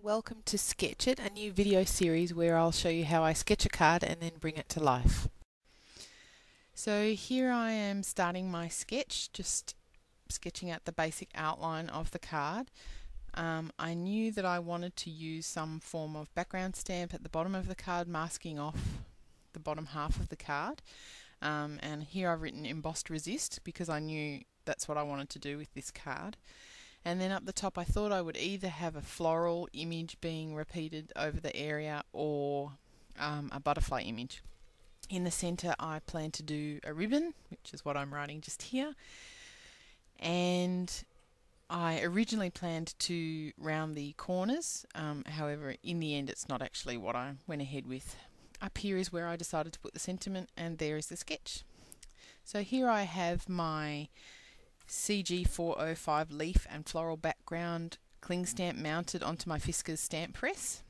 Welcome to Sketch It, a new video series where I'll show you how I sketch a card and then bring it to life. So here I am starting my sketch, just sketching out the basic outline of the card. I knew that I wanted to use some form of background stamp at the bottom of the card, masking off the bottom half of the card. And here I've written embossed resist because I knew that's what I wanted to do with this card. And then up the top I thought I would either have a floral image being repeated over the area or a butterfly image. In the centre I plan to do a ribbon, which is what I'm writing just here. And I originally planned to round the corners, however in the end it's not actually what I went ahead with. Up here is where I decided to put the sentiment, and there is the sketch. So here I have my CG405 leaf and floral background cling stamp mounted onto my Fiskars stamp press,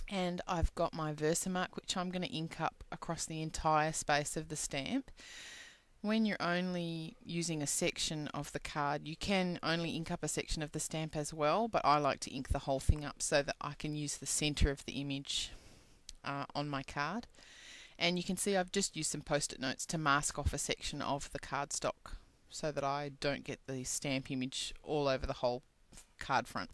and I've got my Versamark which I'm going to ink up across the entire space of the stamp. When you're only using a section of the card, you can only ink up a section of the stamp as well, but I like to ink the whole thing up so that I can use the centre of the image on my card. And you can see I've just used some post-it notes to mask off a section of the cardstock so that I don't get the stamp image all over the whole card front.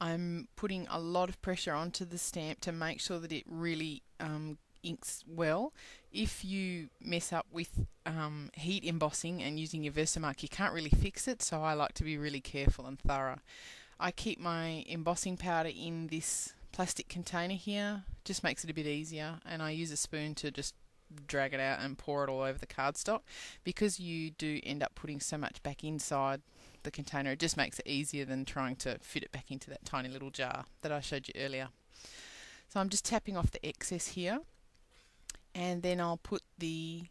I'm putting a lot of pressure onto the stamp to make sure that it really inks well. If you mess up with heat embossing and using your Versamark, you can't really fix it, so I like to be really careful and thorough. I keep my embossing powder in this plastic container here, just makes it a bit easier, and I use a spoon to just drag it out and pour it all over the cardstock. Because you do end up putting so much back inside the container, it just makes it easier than trying to fit it back into that tiny little jar that I showed you earlier. So I'm just tapping off the excess here, and then I'll put the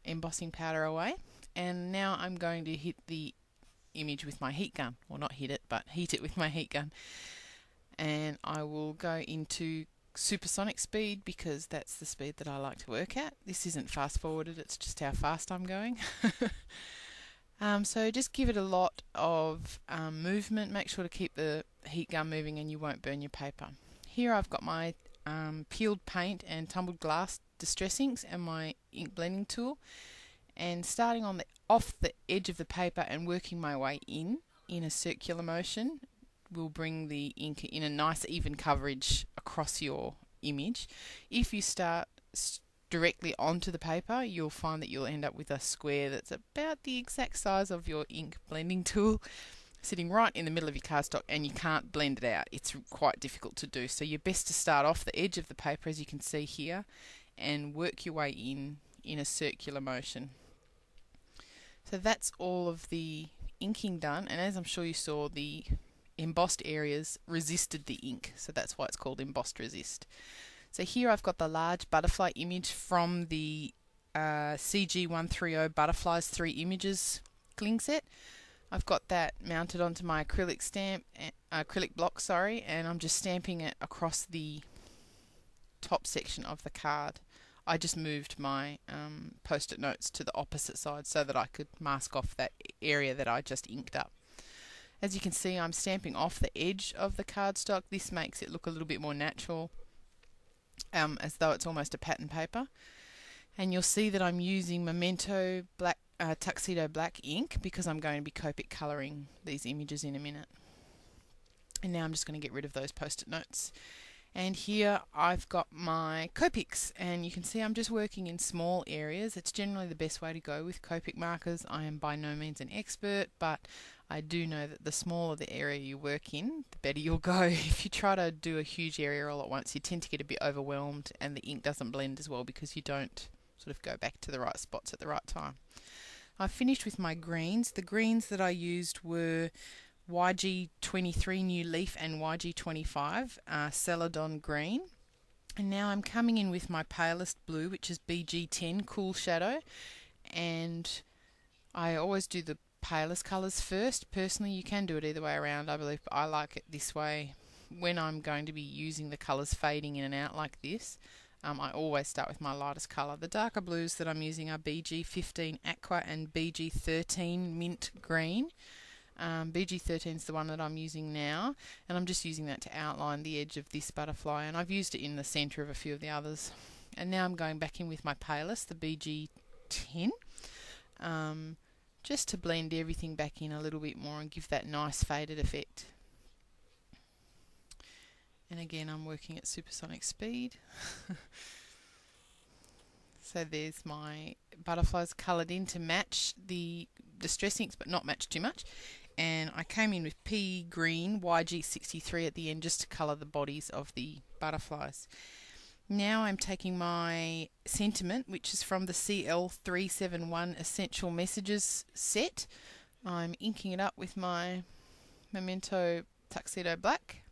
embossing powder away, and now I'm going to hit the image with my heat gun, or not hit it, but heat it with my heat gun. And I will go into supersonic speed because that's the speed that I like to work at. This isn't fast forwarded, it's just how fast I'm going. So just give it a lot of movement. Make sure to keep the heat gun moving and you won't burn your paper. Here I've got my peeled paint and tumbled glass distress inks and my ink blending tool, and starting on off the edge of the paper and working my way in a circular motion will bring the ink in a nice even coverage across your image. If you start directly onto the paper, you'll find that you'll end up with a square that's about the exact size of your ink blending tool sitting right in the middle of your cardstock, and you can't blend it out. It's quite difficult to do. So you're best to start off the edge of the paper, as you can see here, and work your way in a circular motion. So that's all of the inking done, and as I'm sure you saw, the embossed areas resisted the ink, so that's why it's called embossed resist. So here I've got the large butterfly image from the CG130 Butterflies 3 Images cling set. I've got that mounted onto my acrylic block, and I'm just stamping it across the top section of the card. I just moved my post-it notes to the opposite side so that I could mask off that area that I just inked up. As you can see, I'm stamping off the edge of the cardstock. This makes it look a little bit more natural, as though it's almost a pattern paper. And you'll see that I'm using Memento black, Tuxedo black ink because I'm going to be Copic colouring these images in a minute. And now I'm just going to get rid of those post-it notes. And here I've got my Copics, and you can see I'm just working in small areas. It's generally the best way to go with Copic markers. I am by no means an expert, but I do know that the smaller the area you work in, the better you'll go. If you try to do a huge area all at once, you tend to get a bit overwhelmed and the ink doesn't blend as well because you don't sort of go back to the right spots at the right time. I've finished with my greens. The greens that I used were YG23 New Leaf and YG25 Celadon Green. And now I'm coming in with my palest blue, which is BG10 Cool Shadow, and I always do the palest colours first. Personally, you can do it either way around, I believe, but I like it this way. When I'm going to be using the colours fading in and out like this, I always start with my lightest colour. The darker blues that I'm using are BG15 Aqua and BG13 Mint Green. BG13 is the one that I'm using now, and I'm just using that to outline the edge of this butterfly, and I've used it in the centre of a few of the others. And now I'm going back in with my palest, the BG10, just to blend everything back in a little bit more and give that nice faded effect. And again, I'm working at supersonic speed. So there's my butterflies coloured in to match the distress inks, but not match too much. And I came in with pea green YG63 at the end just to colour the bodies of the butterflies. Now I'm taking my sentiment, which is from the CL371 Essential Messages set. I'm inking it up with my Memento Tuxedo Black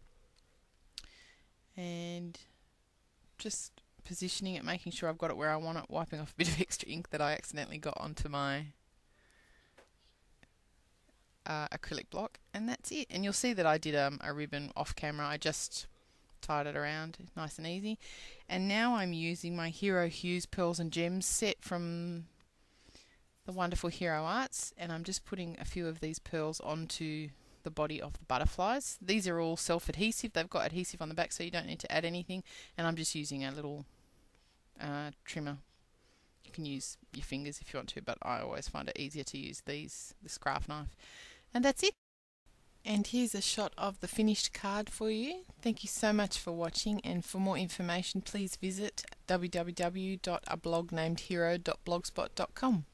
and just positioning it, making sure I've got it where I want it, wiping off a bit of extra ink that I accidentally got onto my acrylic block, and that's it. And you'll see that I did a ribbon off camera. I just tied it around nice and easy. And now I'm using my Hero Hues Pearls and Gems set from the wonderful Hero Arts, and I'm just putting a few of these pearls onto the body of the butterflies. These are all self-adhesive. They've got adhesive on the back, so you don't need to add anything. And I'm just using a little trimmer. You can use your fingers if you want to, but I always find it easier to use this craft knife. And that's it. And here's a shot of the finished card for you. Thank you so much for watching, and for more information please visit www.ablognemedhero.blogspot.com.